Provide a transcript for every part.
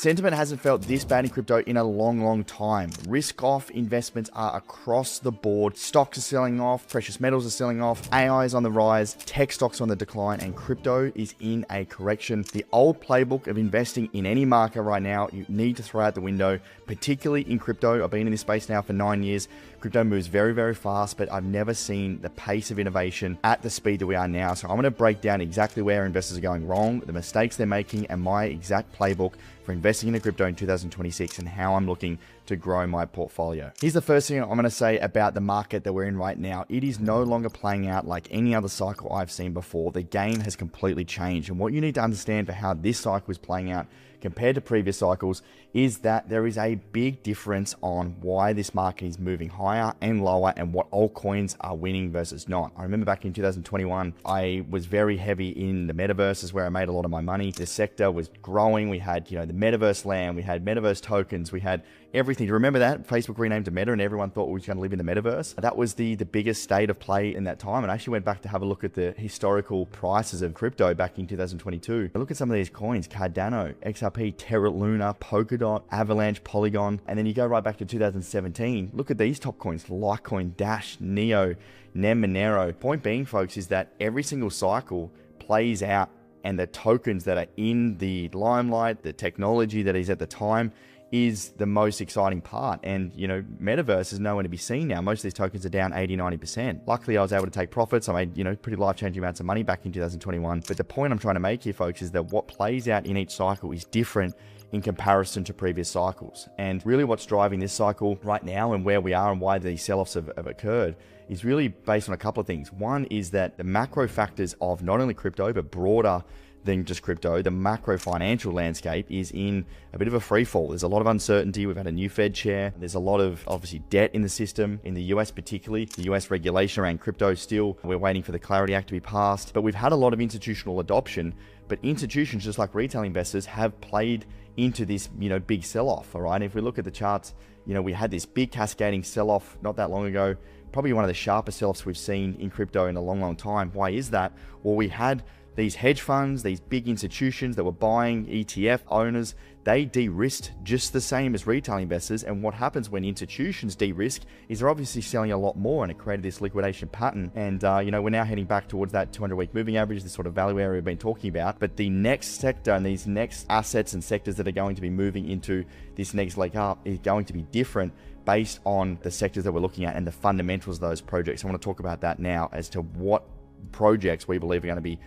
Sentiment hasn't felt this bad in crypto in a long time. Risk-off investments are across the board. Stocks are selling off, precious metals are selling off, AI is on the rise, tech stocks on the decline, and crypto is in a correction. The old playbook of investing in any market right now, you need to throw out the window, particularly in crypto. I've been in this space now for 9 years. Crypto moves very fast, but I've never seen the pace of innovation at the speed that we are now. So I'm going to break down exactly where investors are going wrong, the mistakes they're making, and my exact playbook for investing into crypto in 2026 and how I'm looking to grow my portfolio. Here's the first thing I'm going to say about the market that we're in right now. It is no longer playing out like any other cycle I've seen before. The game has completely changed. And what you need to understand for how this cycle is playing out compared to previous cycles is that there is a big difference on why this market is moving higher and lower and what altcoins are winning versus not. I remember back in 2021, I was very heavy in the metaverse, is where I made a lot of my money. The sector was growing. We had, the metaverse land, we had metaverse tokens, we had everything. Do you remember that? Facebook renamed to Meta and everyone thought we were going to live in the metaverse. That was the biggest state of play in that time. And I actually went back to have a look at the historical prices of crypto back in 2022. I look at some of these coins: Cardano, XRP, Terra Luna, Polkadot, Avalanche, Polygon. And then you go right back to 2017. Look at these top coins: Litecoin, Dash, Neo, Nem, Monero. Point being, folks, is that every single cycle plays out, and the tokens that are in the limelight, the technology that is at the time, is the most exciting part. And, metaverse is nowhere to be seen now. Most of these tokens are down 80-90%. Luckily, I was able to take profits. I made, pretty life-changing amounts of money back in 2021. But the point I'm trying to make here, folks, is that what plays out in each cycle is different in comparison to previous cycles. And really what's driving this cycle right now and where we are and why these sell-offs have occurred is really based on a couple of things. One is that the macro factors of not only crypto, but broader than just crypto, the macro financial landscape is in a bit of a free fall. There's a lot of uncertainty. We've had a new Fed chair. There's a lot of, obviously, debt in the system, in the US particularly. The US regulation around crypto still, we're waiting for the Clarity Act to be passed. But we've had a lot of institutional adoption. But institutions, just like retail investors, have played into this, big sell-off, all right? If we look at the charts, we had this big cascading sell-off not that long ago, probably one of the sharpest sell-offs we've seen in crypto in a long time. Why is that? Well, we had these hedge funds, these big institutions that were buying ETF owners, they de-risked just the same as retail investors. And what happens when institutions de-risk is they're obviously selling a lot more, and it created this liquidation pattern. And, we're now heading back towards that 200-week moving average, this sort of value area we've been talking about. But the next sector and these next assets and sectors that are going to be moving into this next leg up is going to be different based on the sectors that we're looking at and the fundamentals of those projects. I want to talk about that now as to what projects we believe are going to be,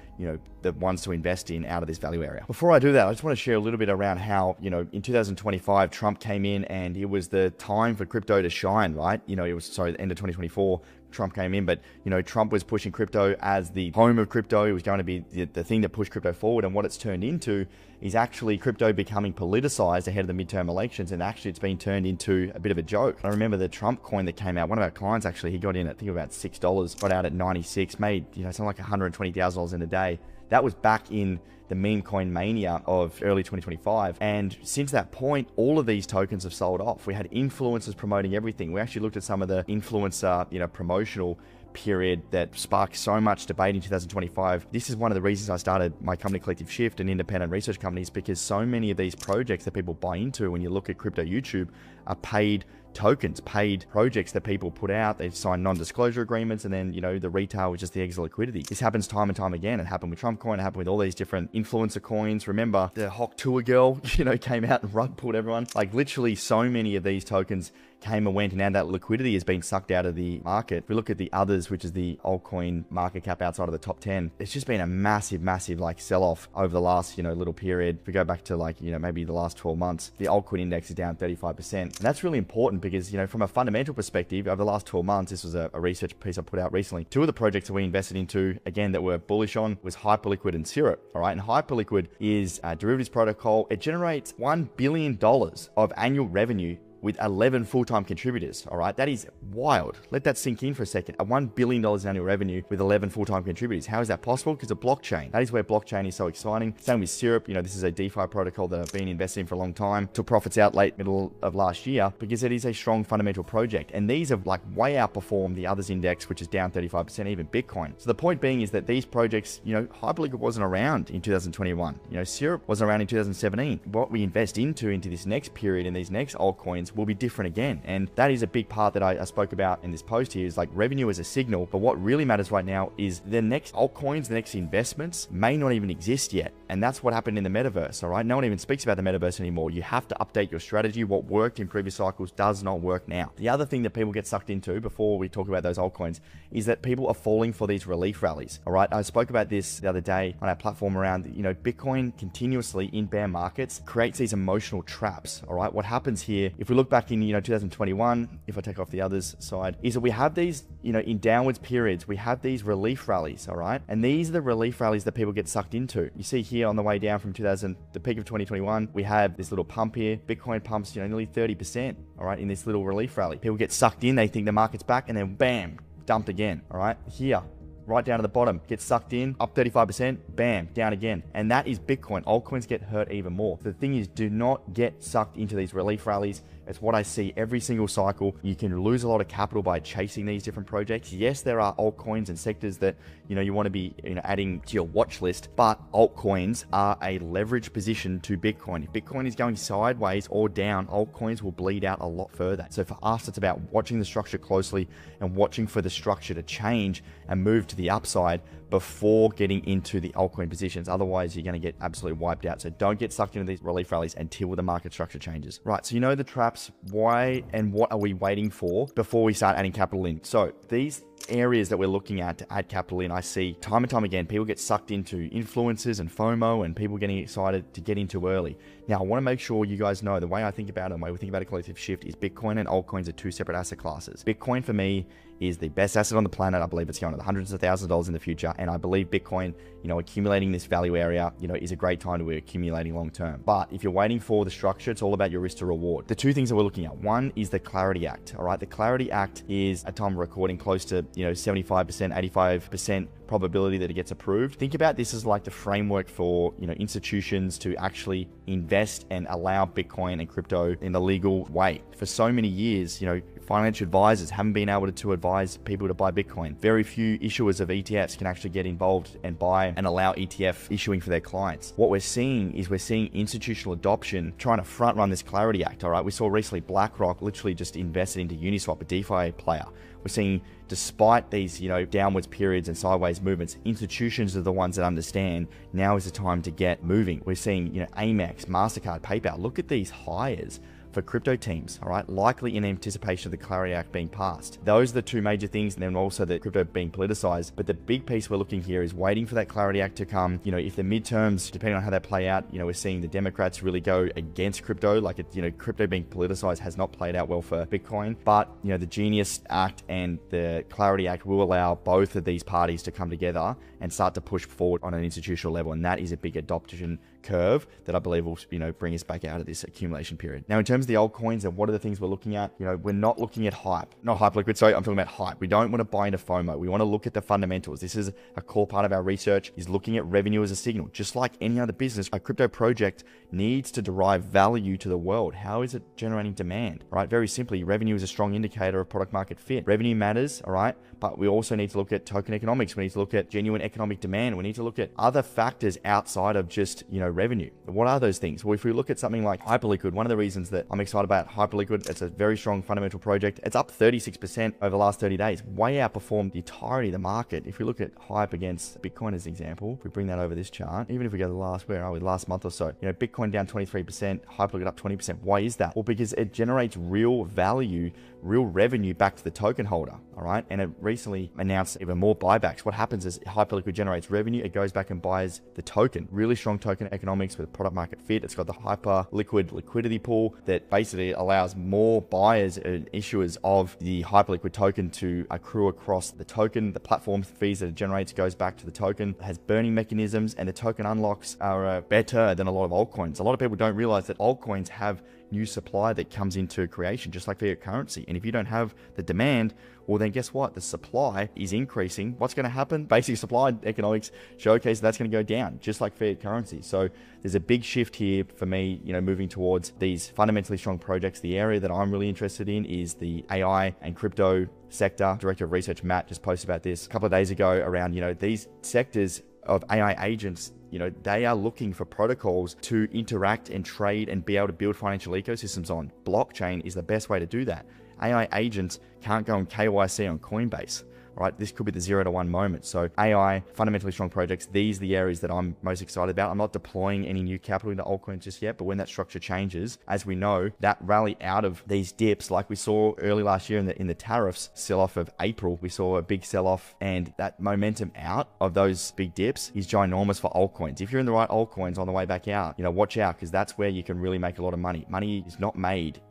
the ones to invest in out of this value area. Before I do that, I just want to share a little bit around how, in 2025, Trump came in and it was the time for crypto to shine, right? It was, the end of 2024, Trump came in, but, Trump was pushing crypto as the home of crypto. It was going to be the thing that pushed crypto forward. And what it's turned into is actually crypto becoming politicized ahead of the midterm elections. And actually it's been turned into a bit of a joke. I remember the Trump coin that came out. One of our clients, actually, he got in at, I think, about $6, got out at 96, made, something like $120,000 in a day. That was back in the meme coin mania of early 2025. And since that point, all of these tokens have sold off. We had influencers promoting everything. We actually looked at some of the influencer, promotional period that sparked so much debate in 2025. This is one of the reasons I started my company Collective Shift, an independent research company, because so many of these projects that people buy into, when you look at crypto YouTube, are paid tokens, paid projects that people put out. They sign non-disclosure agreements, and then, the retail was just the exit liquidity. This happens time and time again. It happened with Trump coin. It happened with all these different influencer coins. Remember, the Hawk Tour girl, came out and rug pulled everyone. Like, literally so many of these tokens came and went, and now that liquidity has been sucked out of the market. If we look at the others, which is the altcoin market cap outside of the top 10, it's just been a massive sell-off over the last, little period. If we go back to maybe the last 12 months, the altcoin index is down 35%. And that's really important because, from a fundamental perspective, over the last 12 months, this was a research piece I put out recently. Two of the projects that we invested into, again, that we're bullish on was Hyperliquid and Syrup. All right. And Hyperliquid is a derivatives protocol. It generates $1 billion of annual revenue with 11 full-time contributors. All right, that is wild. Let that sink in for a second. A $1 billion in annual revenue with 11 full-time contributors. How is that possible? Because of blockchain. That is where blockchain is so exciting. Same with Syrup. This is a DeFi protocol that I've been invested in for a long time. Took profits out middle of last year because it is a strong fundamental project. And these have like way outperformed the others index, which is down 35%, even Bitcoin. So the point being is that these projects, Hyperliquid wasn't around in 2021. Syrup wasn't around in 2017. What we invest into this next period and these next altcoins will be different again. And that is a big part that I spoke about in this post here, is like revenue as a signal. But what really matters right now is the next altcoins, the next investments may not even exist yet. And that's what happened in the metaverse, all right? No one even speaks about the metaverse anymore. You have to update your strategy. What worked in previous cycles does not work now. The other thing that people get sucked into before we talk about those altcoins is that people are falling for these relief rallies, all right? I spoke about this the other day on our platform around, Bitcoin continuously in bear markets creates these emotional traps, all right? What happens here, if we look back in, 2021, if I take off the others side, is that we have these, in downwards periods, we have these relief rallies, all right? And these are the relief rallies that people get sucked into. You see here on the way down from the peak of 2021, we have this little pump here. Bitcoin pumps, nearly 30%, all right, in this little relief rally. People get sucked in, they think the market's back, and then bam, dumped again, all right? Here, right down to the bottom, get sucked in, up 35%, bam, down again. And that is Bitcoin. Altcoins get hurt even more. The thing is, do not get sucked into these relief rallies. It's what I see every single cycle. You can lose a lot of capital by chasing these different projects. Yes, there are altcoins and sectors that, you want to be, adding to your watch list, but altcoins are a leverage position to Bitcoin. If Bitcoin is going sideways or down, altcoins will bleed out a lot further. So for us, it's about watching the structure closely and watching for the structure to change and move to the upside before getting into the altcoin positions. Otherwise, you're going to get absolutely wiped out. So don't get sucked into these relief rallies until the market structure changes. Right, so the traps. Why and what are we waiting for before we start adding capital in? So these areas that we're looking at to add capital in, I see time and time again, people get sucked into influencers and FOMO and people getting excited to get into early. Now, I want to make sure you guys know the way I think about it, the way we think about a collective shift is Bitcoin and altcoins are two separate asset classes. Bitcoin for me is the best asset on the planet. I believe it's going to the hundreds of thousands of dollars in the future. And I believe Bitcoin, accumulating this value area, is a great time to be accumulating long term. But if you're waiting for the structure, it's all about your risk to reward. The two things that we're looking at, one is the Clarity Act. All right. The Clarity Act is, at time of recording, close to, 75%, 85% probability that it gets approved. Think about this as like the framework for, institutions to actually invest and allow Bitcoin and crypto in the legal way. For so many years, financial advisors haven't been able to advise people to buy Bitcoin. Very few issuers of ETFs can actually get involved and buy and allow ETF issuing for their clients. What we're seeing is institutional adoption trying to front run this Clarity Act. All right. We saw recently BlackRock literally just invested into Uniswap, a DeFi player. We're seeing, despite these, downwards periods and sideways movements, institutions are the ones that understand now is the time to get moving. We're seeing, Amex, MasterCard, PayPal. Look at these hires for crypto teams, all right, likely in anticipation of the Clarity Act being passed. Those are the two major things, and then also the crypto being politicized. But the big piece we're looking here is waiting for that Clarity Act to come. If the midterms, depending on how they play out, we're seeing the Democrats really go against crypto. Like, crypto being politicized has not played out well for Bitcoin. But, the Genius Act and the Clarity Act will allow both of these parties to come together and start to push forward on an institutional level. And that is a big adoption curve that I believe will, bring us back out of this accumulation period. Now, in terms of the altcoins and what are the things we're looking at, we're not looking at hype, not Hyperliquid. Sorry, I'm talking about hype. We don't want to buy into FOMO. We want to look at the fundamentals. This is a core part of our research, is looking at revenue as a signal. Just like any other business, a crypto project needs to derive value to the world. How is it generating demand? All right, very simply, revenue is a strong indicator of product market fit. Revenue matters, all right, but we also need to look at token economics. We need to look at genuine economic demand. We need to look at other factors outside of just, revenue. What are those things? Well, if we look at something like Hyperliquid, one of the reasons that I'm excited about Hyperliquid, it's a very strong fundamental project. It's up 36% over the last 30 days, way outperformed the entirety of the market. If we look at hype against Bitcoin as an example, if we bring that over this chart, even if we go to the last month or so, Bitcoin down 23%, Hyperliquid up 20%. Why is that? Well, because it generates real value, real revenue back to the token holder, all right? And it recently announced even more buybacks. What happens is Hyperliquid generates revenue, it goes back and buys the token. Really strong token economics with product market fit. It's got the Hyperliquid liquidity pool that basically allows more buyers and issuers of the Hyperliquid token to accrue across the token. The platform fees that it generates goes back to the token. It has burning mechanisms, and the token unlocks are better than a lot of altcoins. A lot of people don't realize that altcoins have new supply that comes into creation, just like fiat currency. And if you don't have the demand, well, then guess what? The supply is increasing. What's going to happen? Basic supply economics showcase that's going to go down, just like fiat currency. So there's a big shift here for me, moving towards these fundamentally strong projects. The area that I'm really interested in is the AI and crypto sector. Director of Research Matt just posted about this a couple of days ago around, these sectors of AI agents. They are looking for protocols to interact and trade and be able to build financial ecosystems on. Blockchain is the best way to do that. AI agents can't go on KYC on Coinbase, right? This could be the 0 to 1 moment. So AI, fundamentally strong projects, these are the areas that I'm most excited about. I'm not deploying any new capital into altcoins just yet, but when that structure changes, as we know, that rally out of these dips, like we saw early last year in the tariffs sell-off of April, we saw a big sell-off, and that momentum out of those big dips is ginormous for altcoins. If you're in the right altcoins on the way back out, watch out, because that's where you can really make a lot of money. Money is not made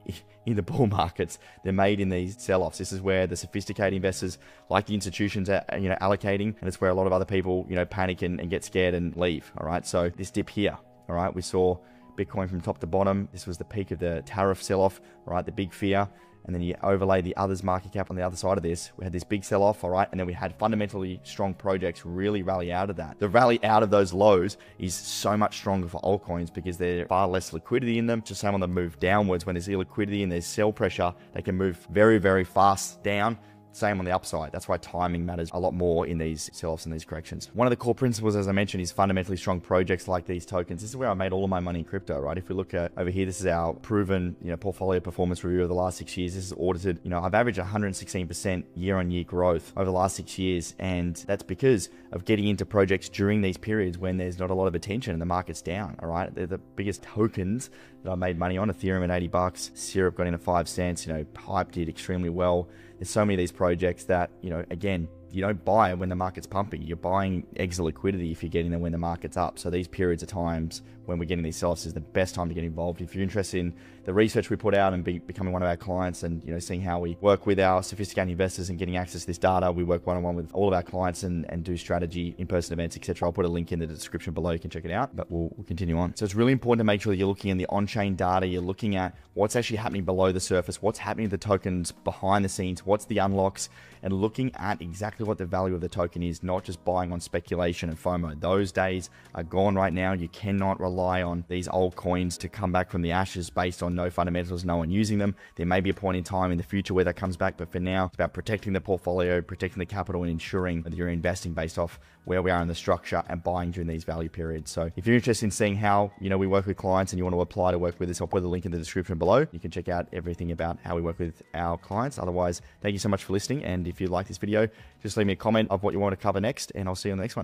in the bull markets. They're made in these sell-offs. This is where the sophisticated investors, like the institutions, are allocating, and it's where a lot of other people panic and get scared and leave. All right, so this dip here, all right, we saw Bitcoin from top to bottom. This was the peak of the tariff sell-off, right, the big fear. And then you overlay the others market cap on the other side of this. We had this big sell-off, all right? And then we had fundamentally strong projects really rally out of that. The rally out of those lows is so much stronger for altcoins because there's far less liquidity in them. Just same on the move downwards. When there's illiquidity and there's sell pressure, they can move very, very fast down. Same on the upside. That's why timing matters a lot more in these sell-offs and these corrections. One of the core principles, as I mentioned, is fundamentally strong projects like these tokens. This is where I made all of my money in crypto, right? If we look at over here, this is our proven, portfolio performance review of the last 6 years. This is audited. I've averaged 116% year-on-year growth over the last 6 years, and that's because of getting into projects during these periods when there's not a lot of attention and the market's down. All right, they're the biggest tokens that I made money on. Ethereum at $80, Syrup got in at 5 cents. Hype did extremely well. There's so many of these projects that, again, you don't buy when the market's pumping. You're buying extra liquidity if you're getting there when the market's up. So these periods of times when we're getting these sell-offs is the best time to get involved. If you're interested in the research we put out and becoming one of our clients and, seeing how we work with our sophisticated investors and getting access to this data, we work one-on-one with all of our clients and do strategy, in-person events, etc. I'll put a link in the description below. You can check it out, but we'll continue on. So it's really important to make sure that you're looking in the on-chain data. You're looking at what's actually happening below the surface, what's happening to the tokens behind the scenes, what's the unlocks, and looking at exactly what the value of the token is, not just buying on speculation and FOMO. Those days are gone right now. You cannot rely on these old coins to come back from the ashes based on no fundamentals, no one using them. There may be a point in time in the future where that comes back, but for now, it's about protecting the portfolio, protecting the capital, and ensuring that you're investing based off where we are in the structure and buying during these value periods. So if you're interested in seeing how, we work with clients and you want to apply to work with us, I'll put a link in the description below. You can check out everything about how we work with our clients. Otherwise, thank you so much for listening. And if you like this video, just leave me a comment of what you want to cover next, and I'll see you on the next one.